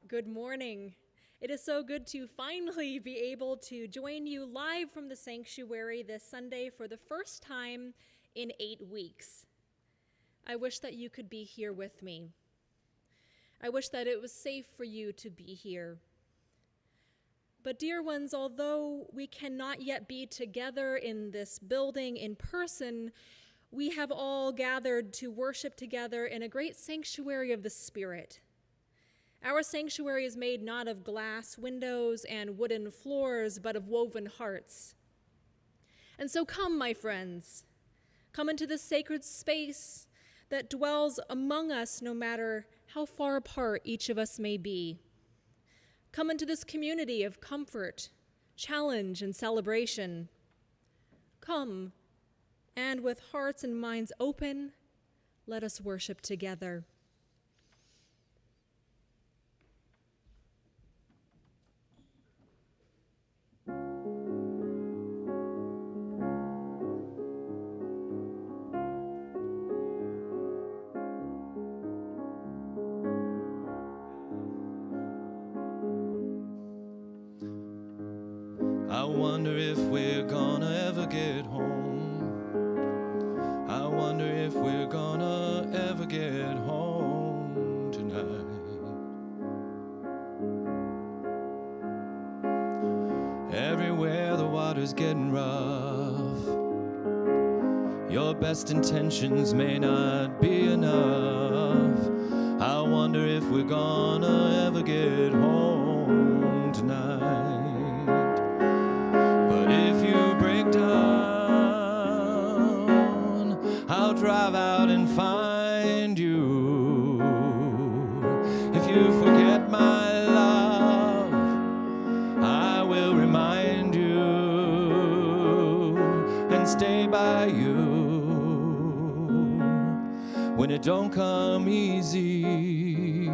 Good morning. It is so good to finally be able to join you live from the sanctuary this Sunday for the first time in 8 weeks. I wish that you could be here with me. I wish that it was safe for you to be here. But dear ones, although we cannot yet be together in this building in person, we have all gathered to worship together in a great sanctuary of the Spirit. Our sanctuary is made not of glass windows and wooden floors, but of woven hearts. And so come, my friends, come into this sacred space that dwells among us no matter how far apart each of us may be. Come into this community of comfort, challenge, and celebration. Come, and with hearts and minds open, let us worship together. I wonder if we're gonna ever get home. I wonder if we're gonna ever get home tonight. Everywhere the water's getting rough. Your best intentions may not be enough. I wonder if we're gonna ever get home tonight. If you break down, I'll drive out and find you. If you forget my love, I will remind you and stay by you when it don't come easy,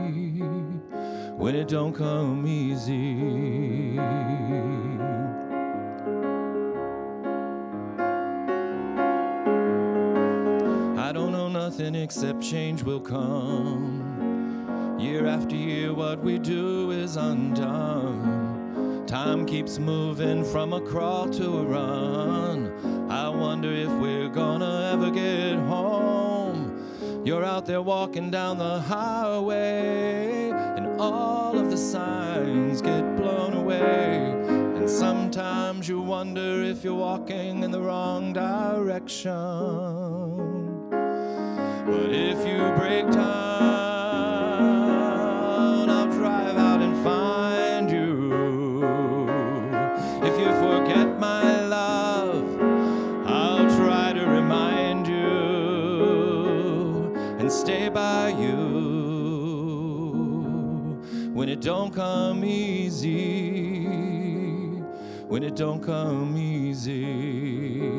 when it don't come easy. I don't know nothing except change will come. Year after year what we do is undone. Time keeps moving from a crawl to a run. I wonder if we're gonna ever get home. You're out there walking down the highway, and all of the signs get blown away. And sometimes you wonder if you're walking in the wrong direction. But if you break down, I'll drive out and find you. If you forget my love, I'll try to remind you and stay by you when it don't come easy, when it don't come easy.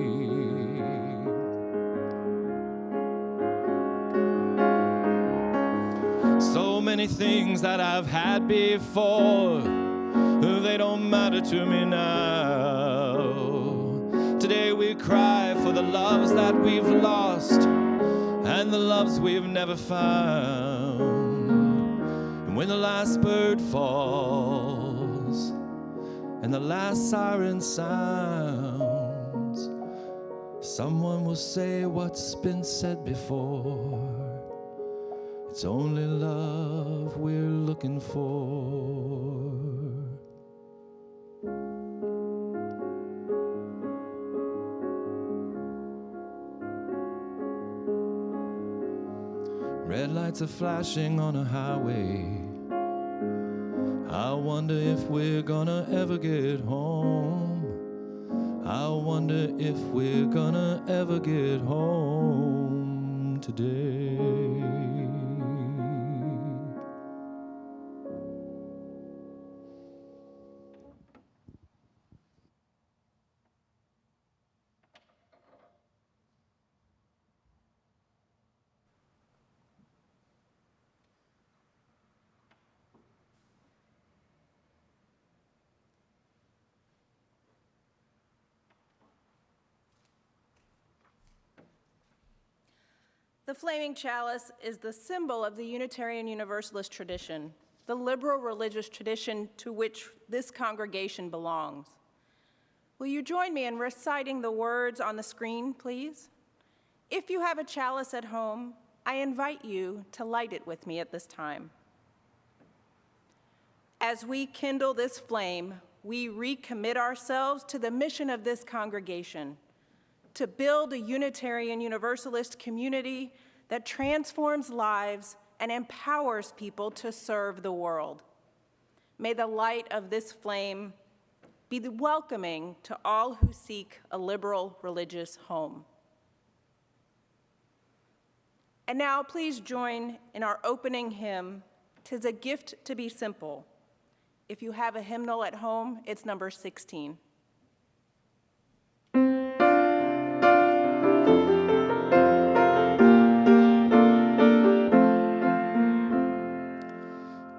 So many things that I've had before, they don't matter to me now. Today we cry for the loves that we've lost and the loves we've never found. And when the last bird falls and the last siren sounds, someone will say what's been said before. It's only love we're looking for. Red lights are flashing on a highway. I wonder if we're gonna ever get home. I wonder if we're gonna ever get home today. The flaming chalice is the symbol of the Unitarian Universalist tradition. the liberal religious tradition to which this congregation belongs. Will you join me in reciting the words on the screen, please? If you have a chalice at home, I invite you to light it with me at this time. As we kindle this flame, we recommit ourselves to the mission of this congregation, to build a Unitarian Universalist community that transforms lives and empowers people to serve the world. May the light of this flame be welcoming to all who seek a liberal religious home. And now please join in our opening hymn, "'Tis a Gift to Be Simple." If you have a hymnal at home, it's number 16.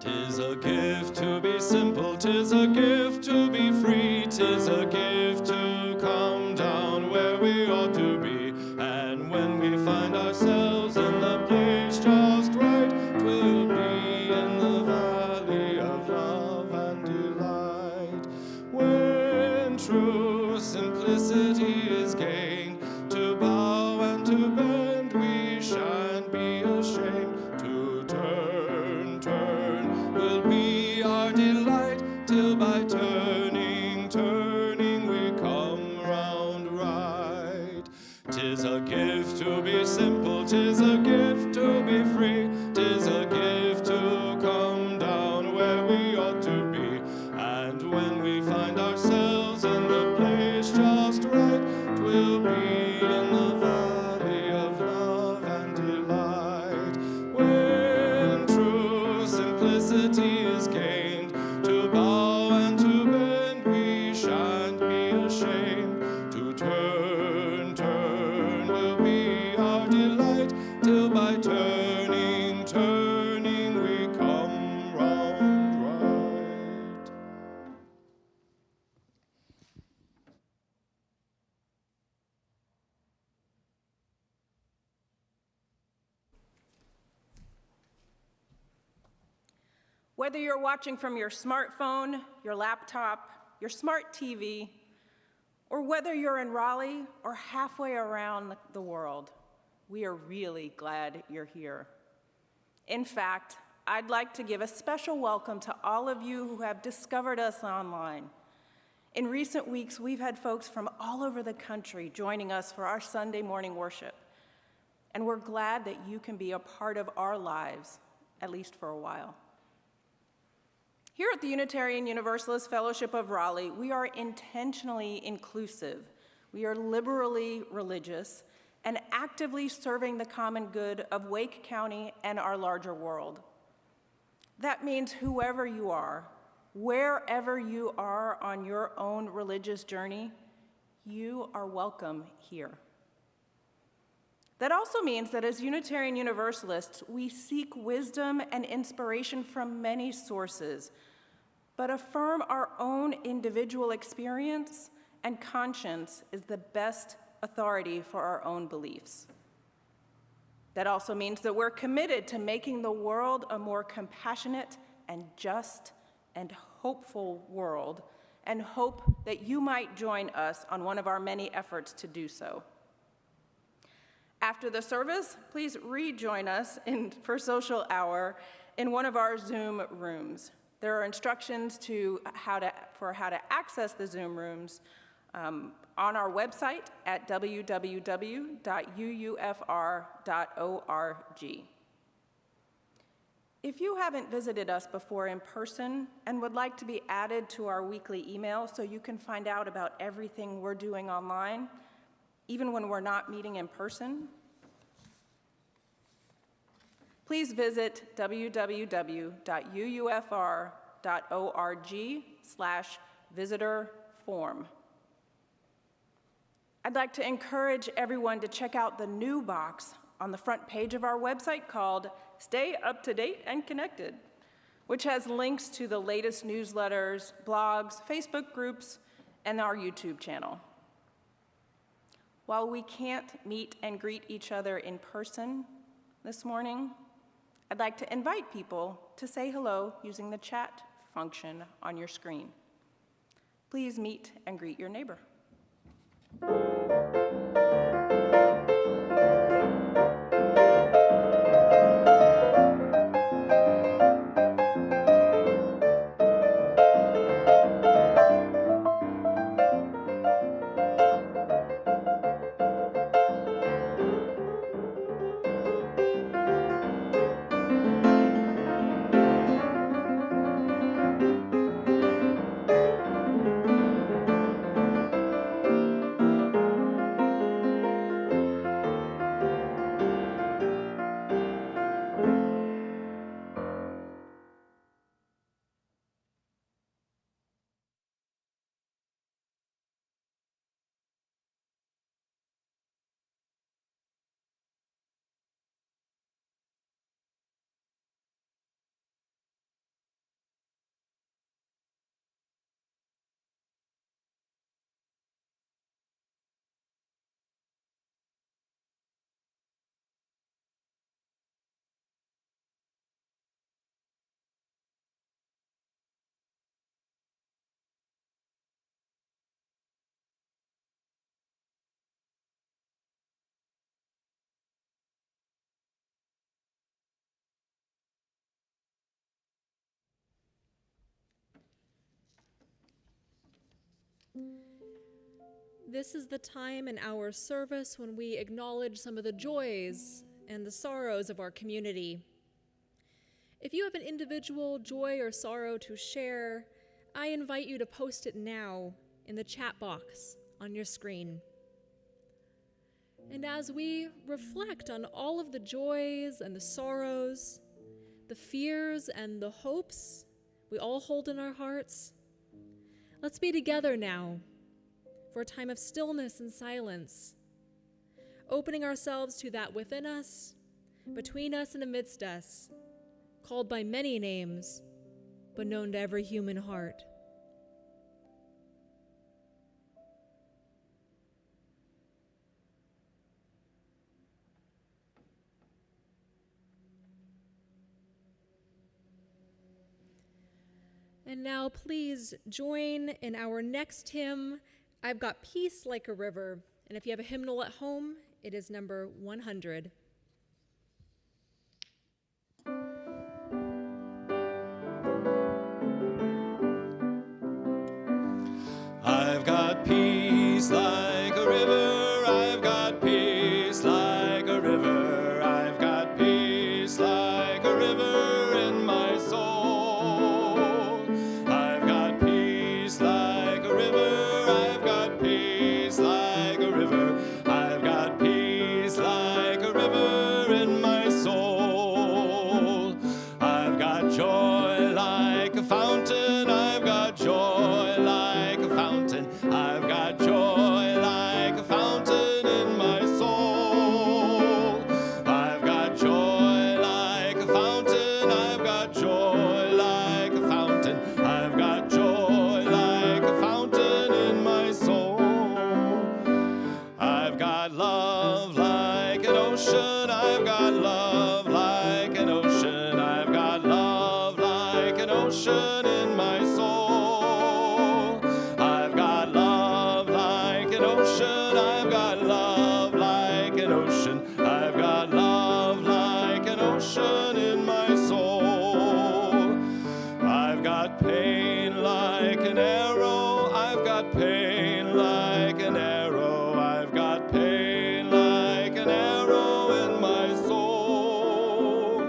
Tis a gift to be simple, tis a gift to be free, tis a gift to come down where we ought to be. And when we find ourselves in the place just right, 'twill be in the valley of love and delight. When true simplicity is gained, to bow and to bend we shan't be ashamed. To turn, turn will be our delight, till by turning, turning we come round right. 'Tis a gift to be simple, 'tis a gift to be free, 'tis a gift to come down where we ought to be. And when we find ourselves in the place just right, 'twill be in the valley of love and delight. When true simplicity is gained, to bow and to bend we shan't be ashamed. To turn, turn will be our delight, till by turning, turning we come round right. Whether you're watching from your smartphone, your laptop, your smart TV, or whether you're in Raleigh or halfway around the world, we are really glad you're here. In fact, I'd like to give a special welcome to all of you who have discovered us online. In recent weeks, we've had folks from all over the country joining us for our Sunday morning worship, and we're glad that you can be a part of our lives, at least for a while. Here at the Unitarian Universalist Fellowship of Raleigh, we are intentionally inclusive. We are liberally religious and actively serving the common good of Wake County and our larger world. That means whoever you are, wherever you are on your own religious journey, you are welcome here. That also means that as Unitarian Universalists, we seek wisdom and inspiration from many sources, but affirm our own individual experience and conscience is the best authority for our own beliefs. That also means that we're committed to making the world a more compassionate and just and hopeful world, and hope that you might join us on one of our many efforts to do so. After the service, please rejoin us for social hour in one of our Zoom rooms. There are instructions for how to access the Zoom rooms on our website at www.uufr.org. If you haven't visited us before in person and would like to be added to our weekly email so you can find out about everything we're doing online, even when we're not meeting in person, please visit www.uufr.org/visitor-form. I'd like to encourage everyone to check out the new box on the front page of our website called Stay Up to Date and Connected, which has links to the latest newsletters, blogs, Facebook groups, and our YouTube channel. While we can't meet and greet each other in person this morning, I'd like to invite people to say hello using the chat function on your screen. Please meet and greet your neighbor. This is the time in our service when we acknowledge some of the joys and the sorrows of our community. If you have an individual joy or sorrow to share, I invite you to post it now in the chat box on your screen. And as we reflect on all of the joys and the sorrows, the fears and the hopes we all hold in our hearts, let's be together now for a time of stillness and silence, opening ourselves to that within us, between us and amidst us, called by many names, but known to every human heart. And now please join in our next hymn, I've Got Peace Like a River. And if you have a hymnal at home, it is number 100. I've got peace like a river, I've got peace like a river, I've got peace like a river in my soul. I've got peace like a river, I've got peace like a river, I've got peace like a river in my soul. I've got joy like a fountain, I've got joy like a fountain, I've got joy like a fountain in my soul. I've got joy like a fountain, I've got joy like a fountain, I've got joy like a fountain in my soul. I've got love like an ocean, I've got love like an ocean, I've got love like an ocean in my soul. I've got love like an ocean, I've got love like an ocean, I've got love like an ocean in my soul. I've got pain like an arrow, I've got pain like an arrow, I've got pain like an arrow in my soul.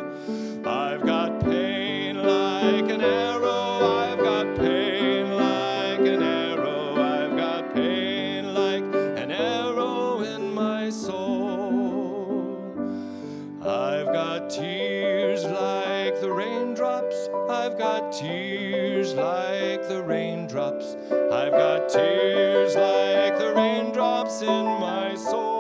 I've got pain like an arrow, I've got pain like an arrow, I've got pain like an arrow in my soul. I've got tears like the raindrops, I've got tears like the raindrops, I've got tears like the raindrops in my soul.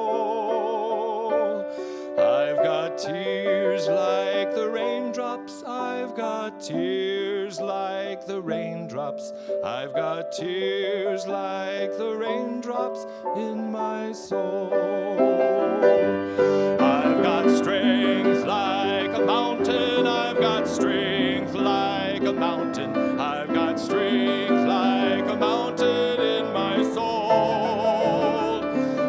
I've got tears like the raindrops, I've got tears like the raindrops, I've got tears like the raindrops in my soul. I've got strength like a mountain, mountain. I've got strength like a mountain in my soul.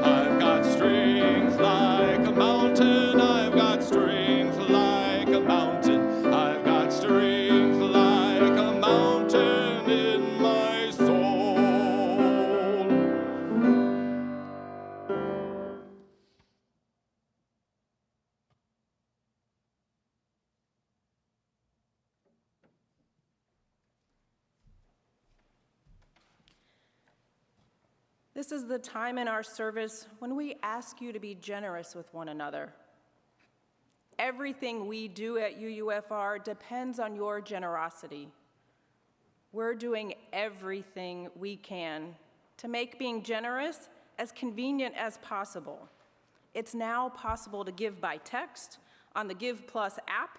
I've got strength like a mountain. I've got strength like a mountain. I've got strength like a mountain in my soul. This is the time in our service when we ask you to be generous with one another. Everything we do at UUFR depends on your generosity. We're doing everything we can to make being generous as convenient as possible. It's now possible to give by text, on the Give Plus app,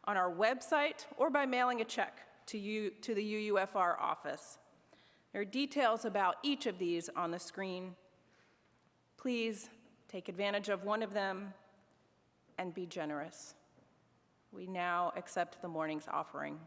on our website, or by mailing a check to the UUFR office. There are details about each of these on the screen. Please take advantage of one of them and be generous. We now accept the morning's offering.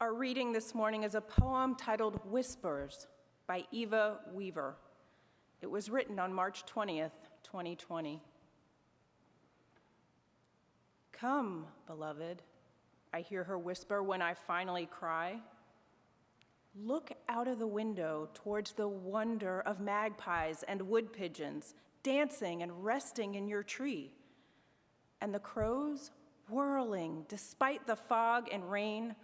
Our reading this morning is a poem titled Whispers by Eva Weaver. It was written on March 20th, 2020. Come, beloved, I hear her whisper when I finally cry. Look out of the window towards the wonder of magpies and wood pigeons dancing and resting in your tree, and the crows whirling despite the fog and rain,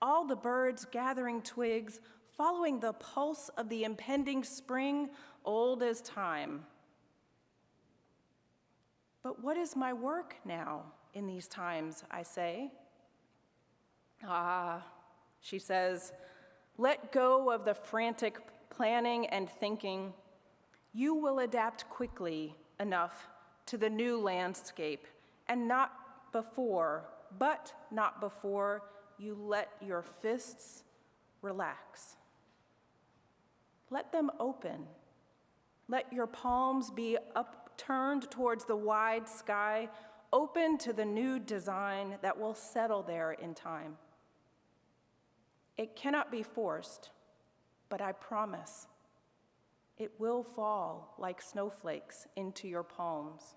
all the birds gathering twigs, following the pulse of the impending spring, old as time. But what is my work now in these times, I say? Ah, she says, let go of the frantic planning and thinking. You will adapt quickly enough to the new landscape, and not before you let your fists relax. Let them open. Let your palms be upturned towards the wide sky, open to the new design that will settle there in time. It cannot be forced, but I promise it will fall like snowflakes into your palms.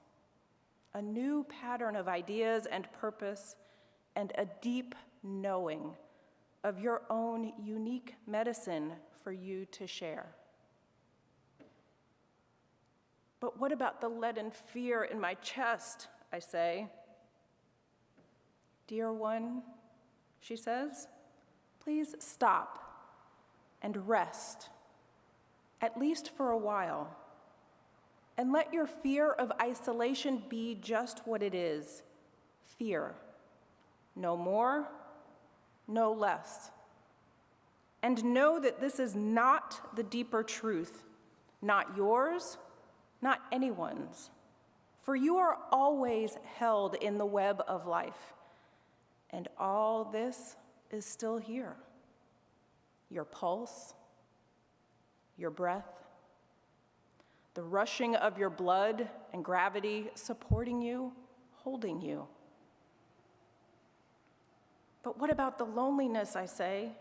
A new pattern of ideas and purpose, and a deep knowing of your own unique medicine for you to share. But what about the leaden fear in my chest, I say. Dear one, she says, please stop and rest, at least for a while, and let your fear of isolation be just what it is, fear. No more, no less. And know that this is not the deeper truth, not yours, not anyone's. For you are always held in the web of life, and all this is still here. Your pulse, your breath, the rushing of your blood and gravity supporting you, holding you. But what about the loneliness, I say?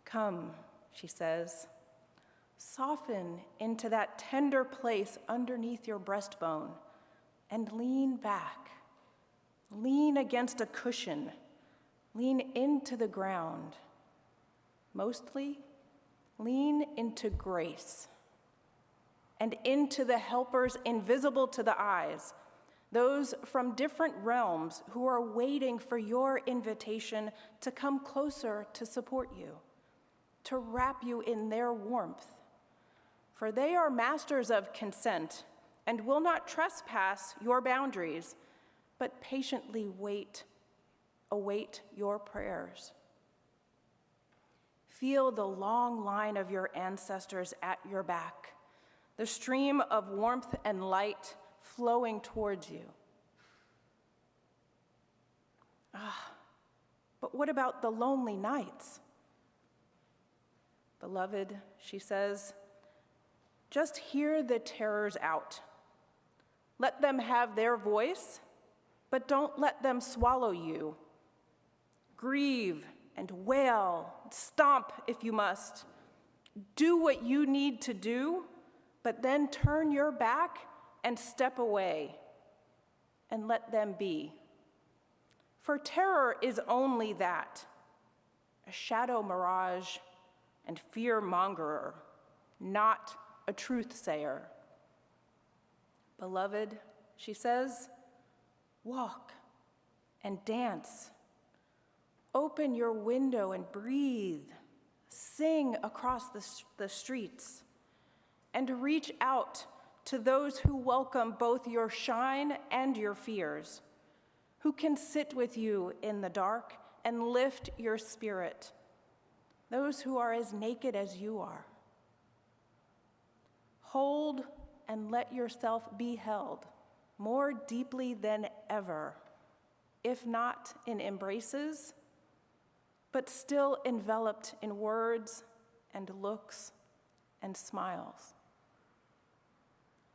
Come, she says, soften into that tender place underneath your breastbone and lean back. Lean against a cushion. Lean into the ground. Mostly, lean into grace and into the helpers invisible to the eyes, those from different realms who are waiting for your invitation to come closer to support you, to wrap you in their warmth. For they are masters of consent and will not trespass your boundaries, but patiently await your prayers. Feel the long line of your ancestors at your back, the stream of warmth and light flowing towards you. But what about the lonely nights? Beloved, she says, just hear the terrors out. Let them have their voice, but don't let them swallow you. Grieve and wail, stomp if you must. Do what you need to do, but then turn your back and step away and let them be. For terror is only that, a shadow mirage and fear-mongerer, not a truth-sayer. Beloved, she says, walk and dance. Open your window and breathe. Sing across the streets and reach out to those who welcome both your shine and your fears, who can sit with you in the dark and lift your spirit, those who are as naked as you are. Hold and let yourself be held more deeply than ever, if not in embraces, but still enveloped in words and looks and smiles.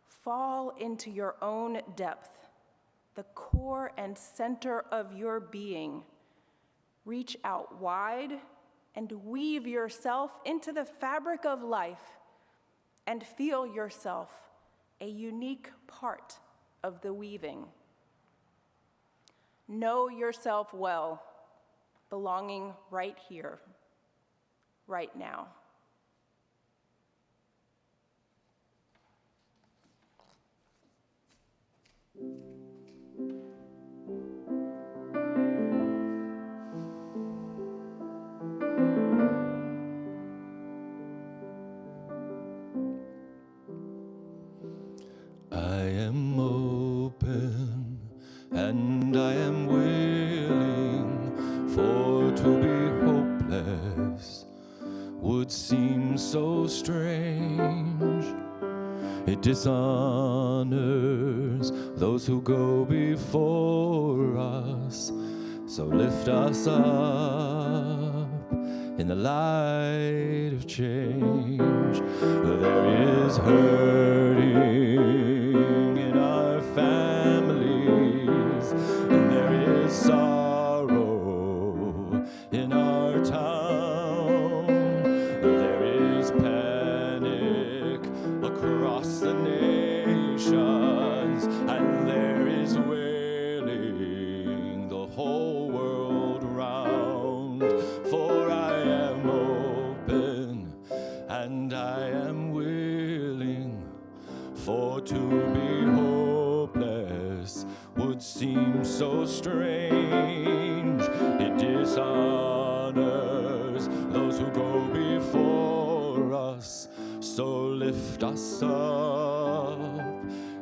Fall into your own depth, the core and center of your being. Reach out wide and weave yourself into the fabric of life and feel yourself a unique part of the weaving. Know yourself well, belonging right here, right now. I am open and I am willing, for to be hopeless would seem so strange. It dishonors those who go before us, so lift us up in the light of change. There is hurting in our families, and there is sorrow in our town. There is panic across the nations, and there is wailing the whole world round. For I am open and I am willing, for to be hopeless would seem so strange. It dishonors those who go before us, so lift us up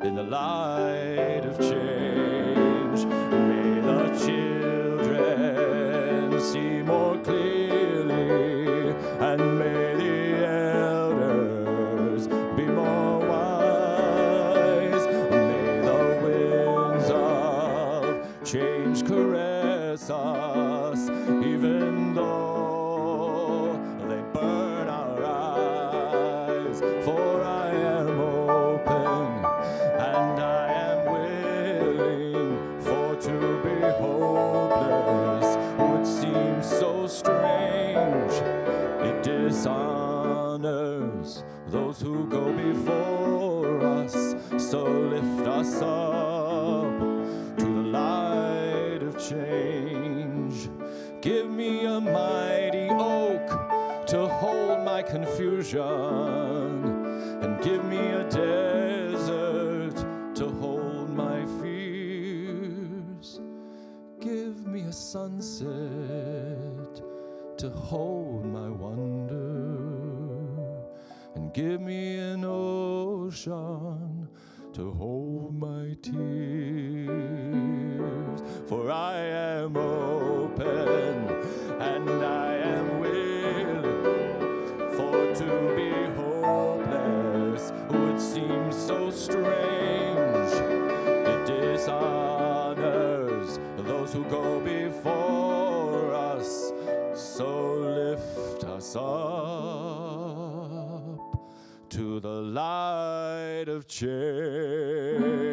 in the light of change. May the children see more clearly, and may the elders be more wise. May the winds of change caress us, even though they burn our eyes. For I am open and I am willing, for to be hopeless would seem so strange. It dishonors those who go before us, so lift us up to the light of change. Give me a mighty oak to hold my confusion, and give me a desert to hold my fears. Give me a sunset to hold my wonder, and give me an ocean to hold my tears. For I am open and I am willing, for to be hopeless would seem so strange. It dishonors those who go before us, so lift us up to the light of change.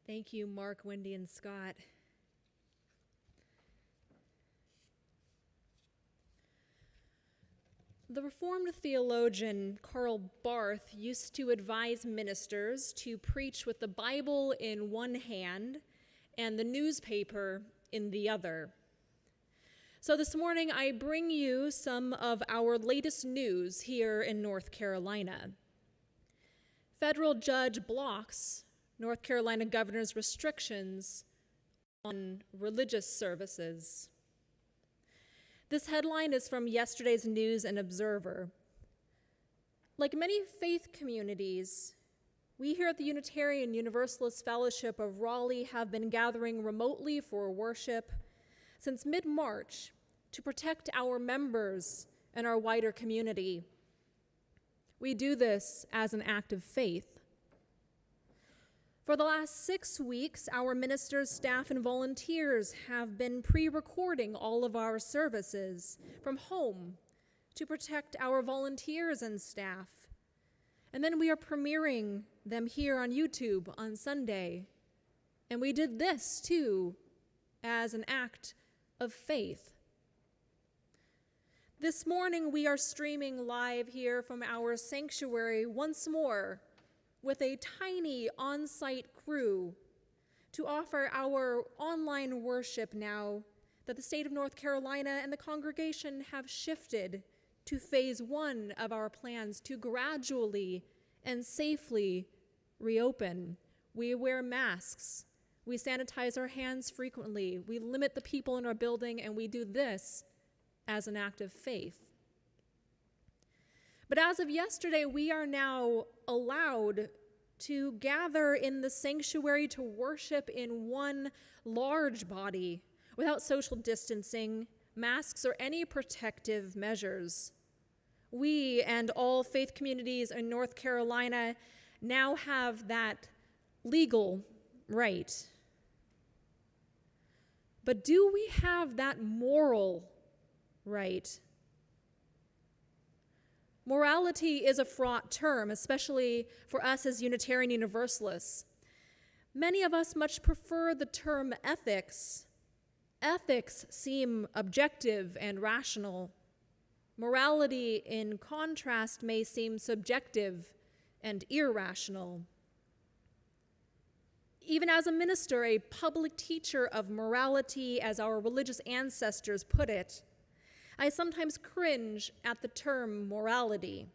Thank you, Mark, Wendy, and Scott. The Reformed theologian Karl Barth used to advise ministers to preach with the Bible in one hand and the newspaper in the other. So this morning, I bring you some of our latest news here in North Carolina. Federal judge blocks North Carolina governor's restrictions on religious services. This headline is from yesterday's News and Observer. Like many faith communities, we here at the Unitarian Universalist Fellowship of Raleigh have been gathering remotely for worship since mid-March to protect our members and our wider community. We do this as an act of faith. For the last 6 weeks, our ministers, staff, and volunteers have been pre-recording all of our services from home to protect our volunteers and staff. And then we are premiering them here on YouTube on Sunday. And we did this, too, as an act of faith. This morning, we are streaming live here from our sanctuary once more, with a tiny on-site crew to offer our online worship now that the state of North Carolina and the congregation have shifted to phase 1 of our plans to gradually and safely reopen. We wear masks, we sanitize our hands frequently, we limit the people in our building, and we do this as an act of faith. But as of yesterday, we are now allowed to gather in the sanctuary to worship in one large body without social distancing, masks, or any protective measures. We and all faith communities in North Carolina now have that legal right. But do we have that moral right? Morality is a fraught term, especially for us as Unitarian Universalists. Many of us much prefer the term ethics. Ethics seem objective and rational. Morality, in contrast, may seem subjective and irrational. Even as a minister, a public teacher of morality, as our religious ancestors put it, I sometimes cringe at the term morality.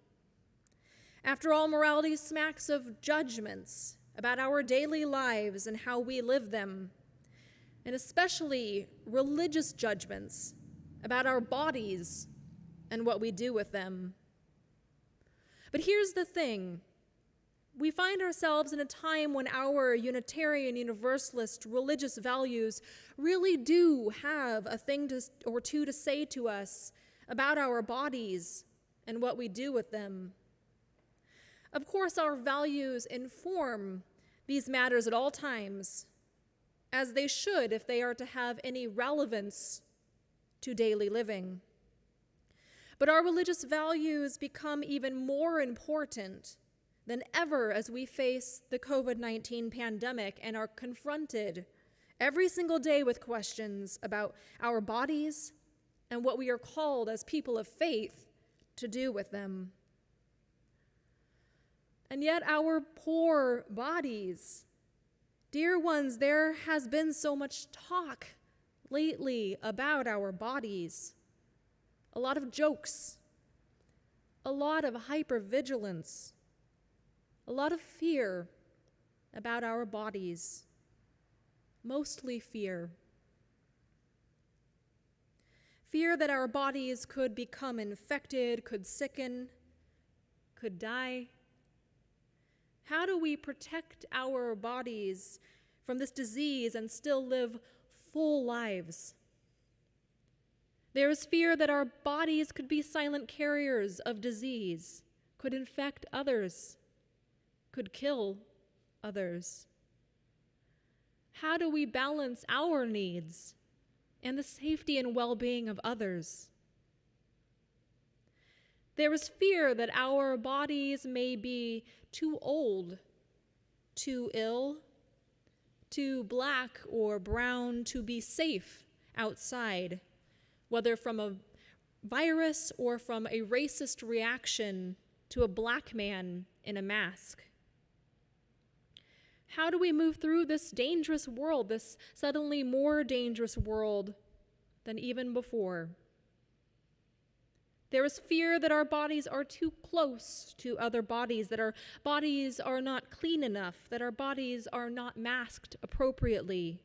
After all, morality smacks of judgments about our daily lives and how we live them, and especially religious judgments about our bodies and what we do with them. But here's the thing. We find ourselves in a time when our Unitarian Universalist religious values really do have a thing or two to say to us about our bodies and what we do with them. Of course, our values inform these matters at all times, as they should if they are to have any relevance to daily living. But our religious values become even more important than ever as we face the COVID-19 pandemic and are confronted every single day with questions about our bodies and what we are called as people of faith to do with them. And yet our poor bodies, dear ones, there has been so much talk lately about our bodies. A lot of jokes, a lot of hypervigilance, a lot of fear about our bodies, mostly fear. Fear that our bodies could become infected, could sicken, could die. How do we protect our bodies from this disease and still live full lives? There is fear that our bodies could be silent carriers of disease, could infect others, could kill others. How do we balance our needs and the safety and well-being of others? There is fear that our bodies may be too old, too ill, too black or brown to be safe outside, whether from a virus or from a racist reaction to a black man in a mask. How do we move through this dangerous world, this suddenly more dangerous world than even before? There is fear that our bodies are too close to other bodies, that our bodies are not clean enough, that our bodies are not masked appropriately.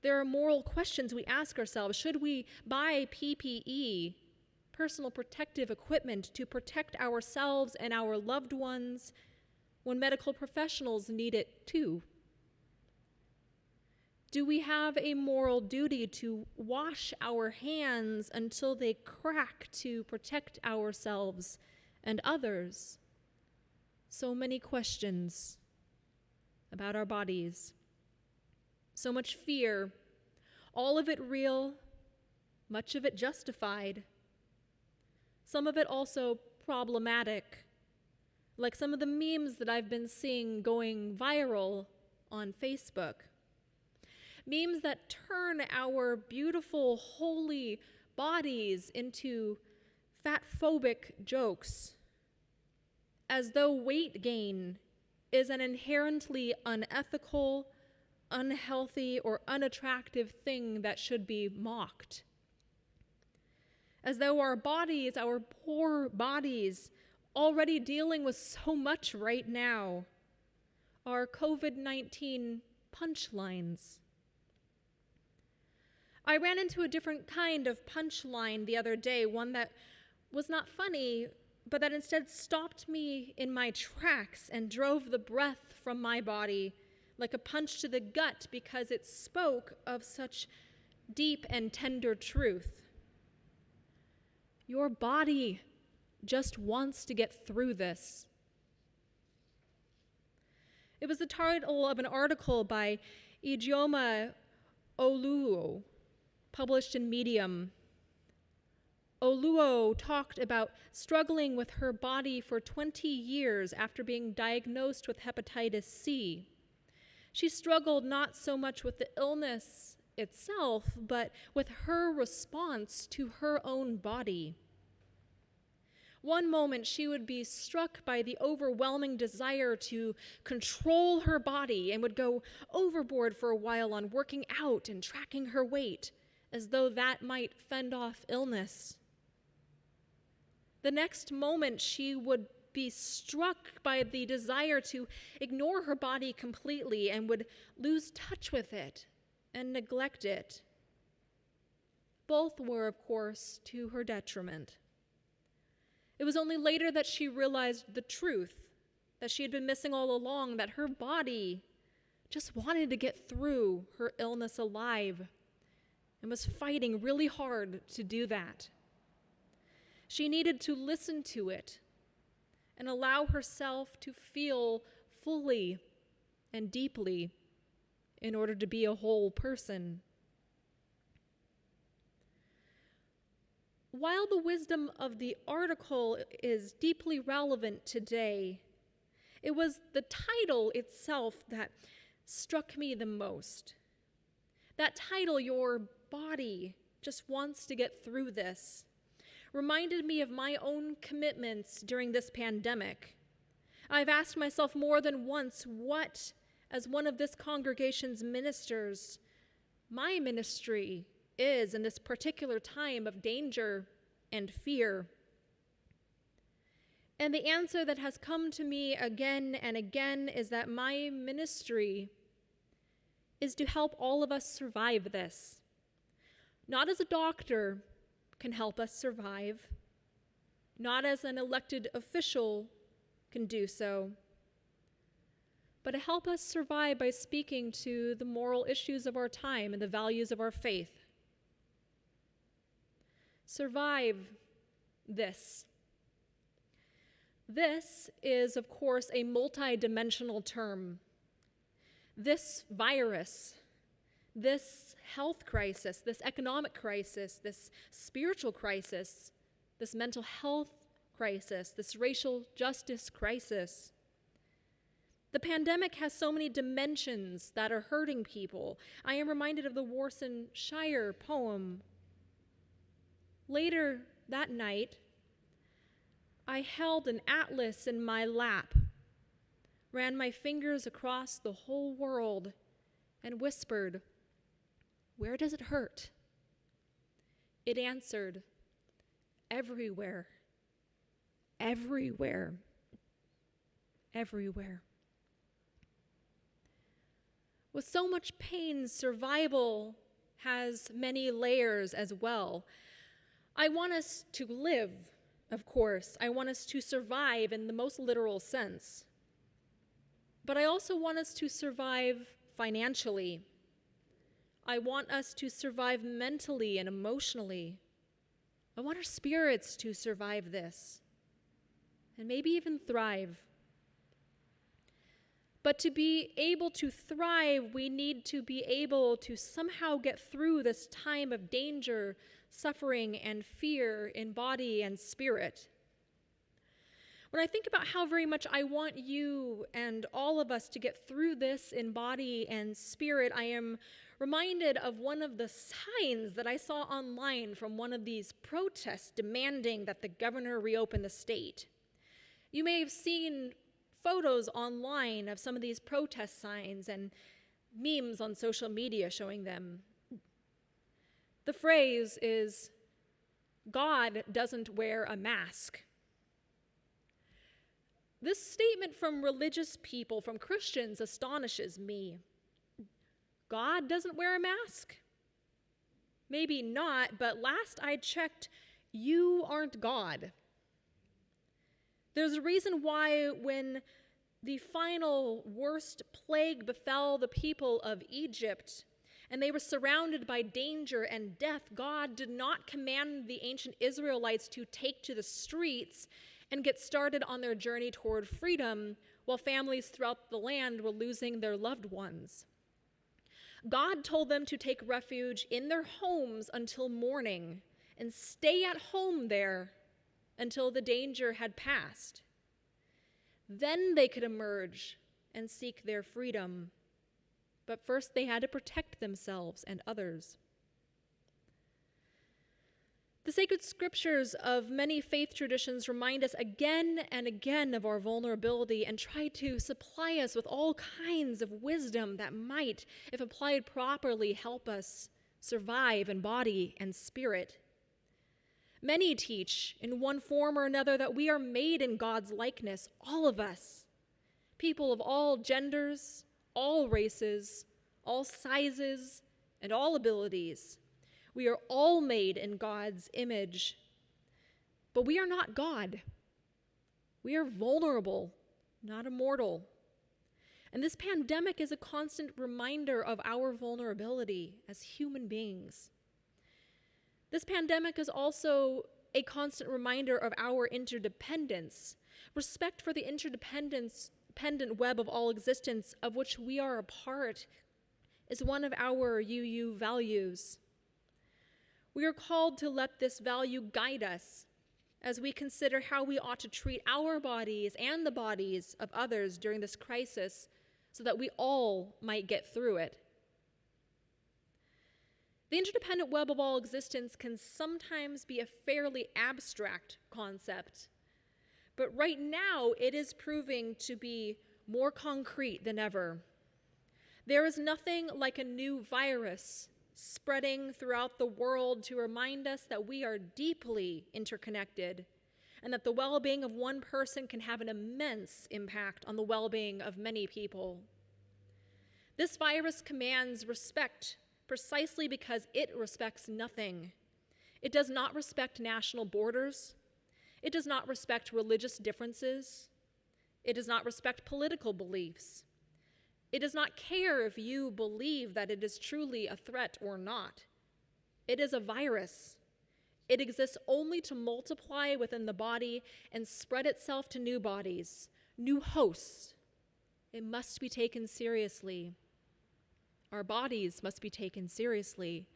There are moral questions we ask ourselves. Should we buy PPE, personal protective equipment, to protect ourselves and our loved ones when medical professionals need it too? Do we have a moral duty to wash our hands until they crack to protect ourselves and others? So many questions about our bodies. So much fear, all of it real, much of it justified, some of it also problematic, like some of the memes that I've been seeing going viral on Facebook. Memes that turn our beautiful, holy bodies into fat-phobic jokes, as though weight gain is an inherently unethical, unhealthy, or unattractive thing that should be mocked. As though our bodies, our poor bodies, already dealing with so much right now, are COVID-19 punchlines. I ran into a different kind of punchline the other day, one that was not funny, but that instead stopped me in my tracks and drove the breath from my body like a punch to the gut because it spoke of such deep and tender truth. Your body just wants to get through this. It was the title of an article by Ijeoma Oluo, published in Medium. Oluo talked about struggling with her body for 20 years after being diagnosed with hepatitis C. She struggled not so much with the illness itself, but with her response to her own body. One moment she would be struck by the overwhelming desire to control her body and would go overboard for a while on working out and tracking her weight, as though that might fend off illness. The next moment she would be struck by the desire to ignore her body completely and would lose touch with it and neglect it. Both were, of course, to her detriment. It was only later that she realized the truth that she had been missing all along, that her body just wanted to get through her illness alive and was fighting really hard to do that. She needed to listen to it and allow herself to feel fully and deeply in order to be a whole person. While the wisdom of the article is deeply relevant today, it was the title itself that struck me the most. That title, "Your Body Just Wants to Get Through This," reminded me of my own commitments during this pandemic. I've asked myself more than once what, as one of this congregation's ministers, my ministry is in this particular time of danger and fear. And the answer that has come to me again and again is that my ministry is to help all of us survive this. Not as a doctor can help us survive, not as an elected official can do so, but to help us survive by speaking to the moral issues of our time and the values of our faith. Survive this. This is, of course, a multi-dimensional term. This virus, this health crisis, this economic crisis, this spiritual crisis, this mental health crisis, this racial justice crisis. The pandemic has so many dimensions that are hurting people. I am reminded of the Warson Shire poem. Later that night, I held an atlas in my lap, ran my fingers across the whole world, and whispered, "Where does it hurt?" It answered, "Everywhere, everywhere, everywhere." With so much pain, survival has many layers as well. I want us to live, of course. I want us to survive in the most literal sense. But I also want us to survive financially. I want us to survive mentally and emotionally. I want our spirits to survive this, and maybe even thrive. But to be able to thrive, we need to be able to somehow get through this time of danger, suffering, and fear in body and spirit. When I think about how very much I want you and all of us to get through this in body and spirit, I am reminded of one of the signs that I saw online from one of these protests demanding that the governor reopen the state. You may have seen photos online of some of these protest signs and memes on social media showing them. The phrase is, "God doesn't wear a mask." This statement from religious people, from Christians, astonishes me. God doesn't wear a mask? Maybe not, but last I checked, you aren't God. There's a reason why when the final worst plague befell the people of Egypt, and they were surrounded by danger and death, God did not command the ancient Israelites to take to the streets and get started on their journey toward freedom while families throughout the land were losing their loved ones. God told them to take refuge in their homes until morning and stay at home there until the danger had passed. Then they could emerge and seek their freedom. But first they had to protect themselves and others. The sacred scriptures of many faith traditions remind us again and again of our vulnerability and try to supply us with all kinds of wisdom that might, if applied properly, help us survive in body and spirit. Many teach in one form or another that we are made in God's likeness, all of us, people of all genders, all races, all sizes, and all abilities. We are all made in God's image, but we are not God. We are vulnerable, not immortal. And this pandemic is a constant reminder of our vulnerability as human beings. This pandemic is also a constant reminder of our interdependence, respect for the interdependent web of all existence of which we are a part is one of our UU values. We are called to let this value guide us as we consider how we ought to treat our bodies and the bodies of others during this crisis so that we all might get through it. The interdependent web of all existence can sometimes be a fairly abstract concept, but right now it is proving to be more concrete than ever. There is nothing like a new virus spreading throughout the world to remind us that we are deeply interconnected and that the well-being of one person can have an immense impact on the well-being of many people. This virus commands respect precisely because it respects nothing. It does not respect national borders. It does not respect religious differences. It does not respect political beliefs. It does not care if you believe that it is truly a threat or not. It is a virus. It exists only to multiply within the body and spread itself to new bodies, new hosts. It must be taken seriously. Our bodies must be taken seriously.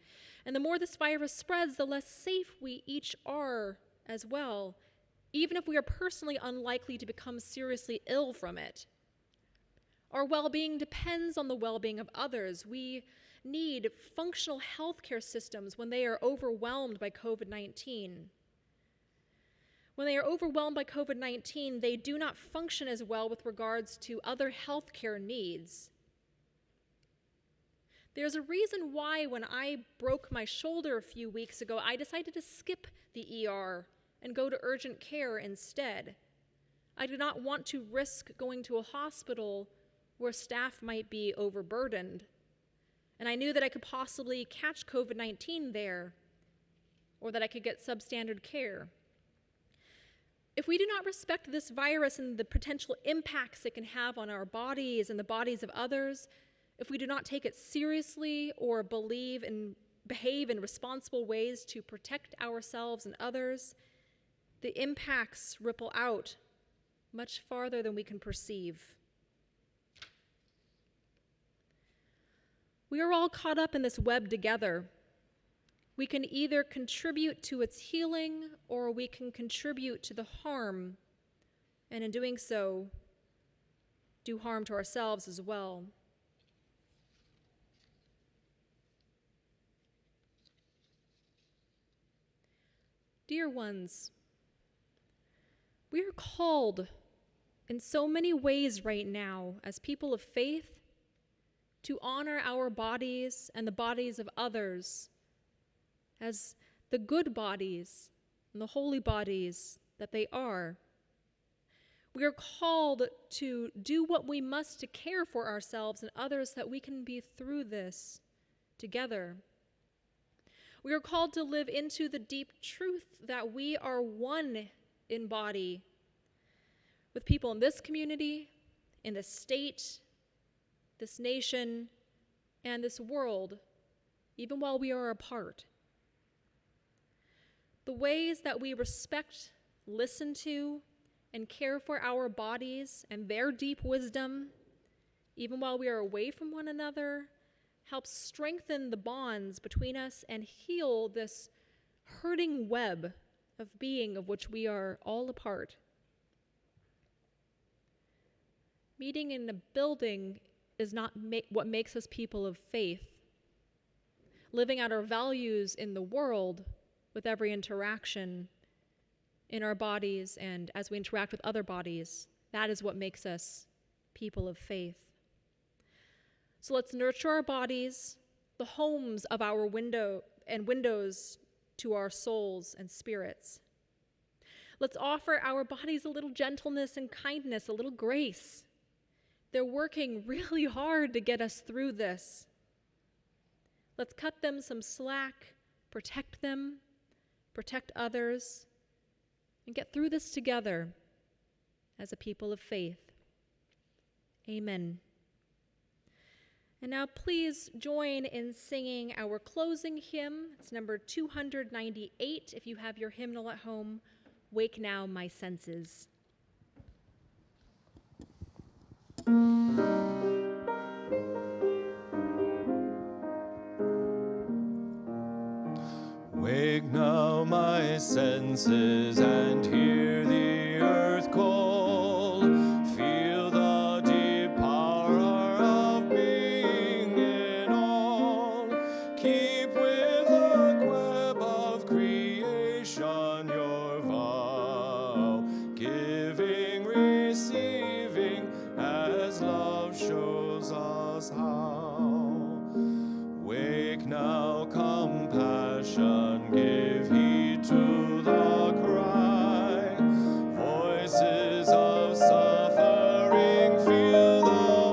And the more this virus spreads, the less safe we each are as well, even if we are personally unlikely to become seriously ill from it. Our well-being depends on the well-being of others. We need functional healthcare systems when they are overwhelmed by COVID-19. When they are overwhelmed by COVID-19, they do not function as well with regards to other healthcare needs. There's a reason why when I broke my shoulder a few weeks ago, I decided to skip the ER and go to urgent care instead. I did not want to risk going to a hospital where staff might be overburdened. And I knew that I could possibly catch COVID-19 there, or that I could get substandard care. If we do not respect this virus and the potential impacts it can have on our bodies and the bodies of others, if we do not take it seriously or believe and behave in responsible ways to protect ourselves and others, the impacts ripple out much farther than we can perceive. We are all caught up in this web together. We can either contribute to its healing or we can contribute to the harm, and in doing so, do harm to ourselves as well. Dear ones, we are called in so many ways right now as people of faith to honor our bodies and the bodies of others as the good bodies and the holy bodies that they are. We are called to do what we must to care for ourselves and others that we can be through this together. We are called to live into the deep truth that we are one in body with people in this community, in this state, this nation, and this world even while we are apart. The ways that we respect, listen to, and care for our bodies and their deep wisdom, even while we are away from one another, helps strengthen the bonds between us and heal this hurting web of being of which we are all a part. Meeting in a building is not what makes us people of faith. Living out our values in the world with every interaction in our bodies and as we interact with other bodies, that is what makes us people of faith. So let's nurture our bodies, the homes of our windows to our souls and spirits. Let's offer our bodies a little gentleness and kindness, a little grace. They're working really hard to get us through this. Let's cut them some slack, protect them, protect others, and get through this together as a people of faith. Amen. And now please join in singing our closing hymn. It's number 298. If you have your hymnal at home, Wake Now My Senses. Wake now my senses and hear the earth call. Feel the deep power of being in all. Keep with the web of creation your vow, giving, receiving, as love shows us how. Wake now, compassion, give heed to the cry. Voices of suffering fill the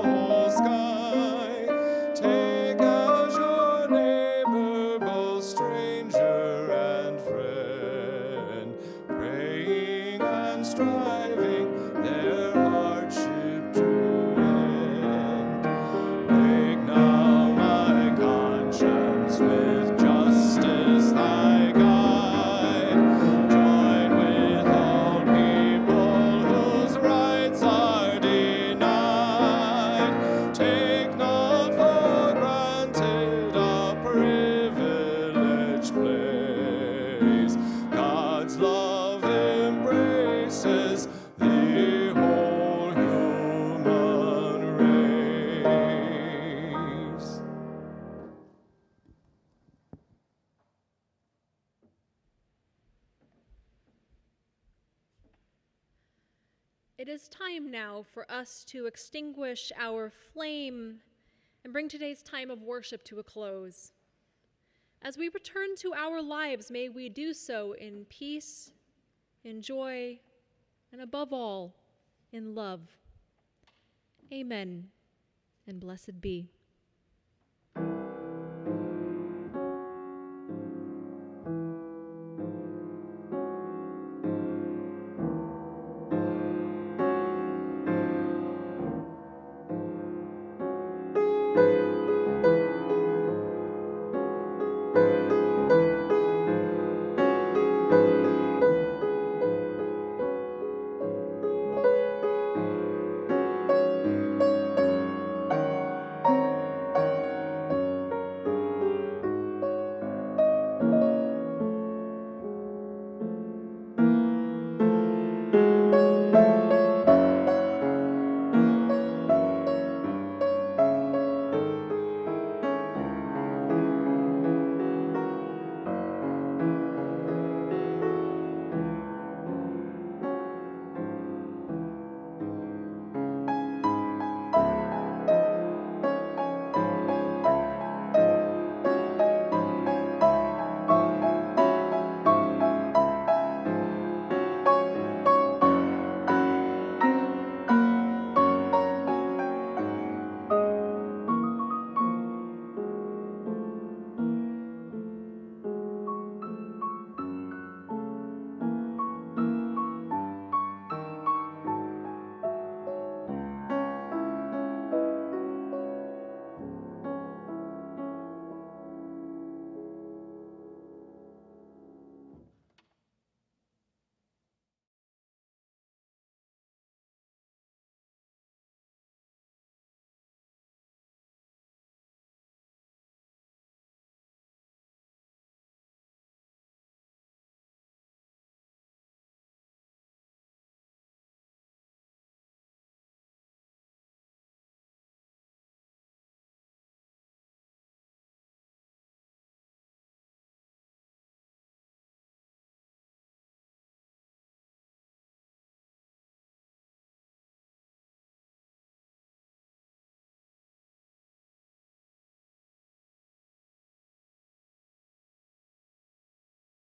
whole sky. Take as your neighbor both stranger and friend, praying and striving their hardship to end. Wake now my conscience with justice thy guide. Join with all people whose rights are denied. Take not for granted a privileged place. God's love embraces the whole human race. It is time now for us to extinguish our flame and bring today's time of worship to a close. As we return to our lives, may we do so in peace, in joy, and above all, in love. Amen, and blessed be.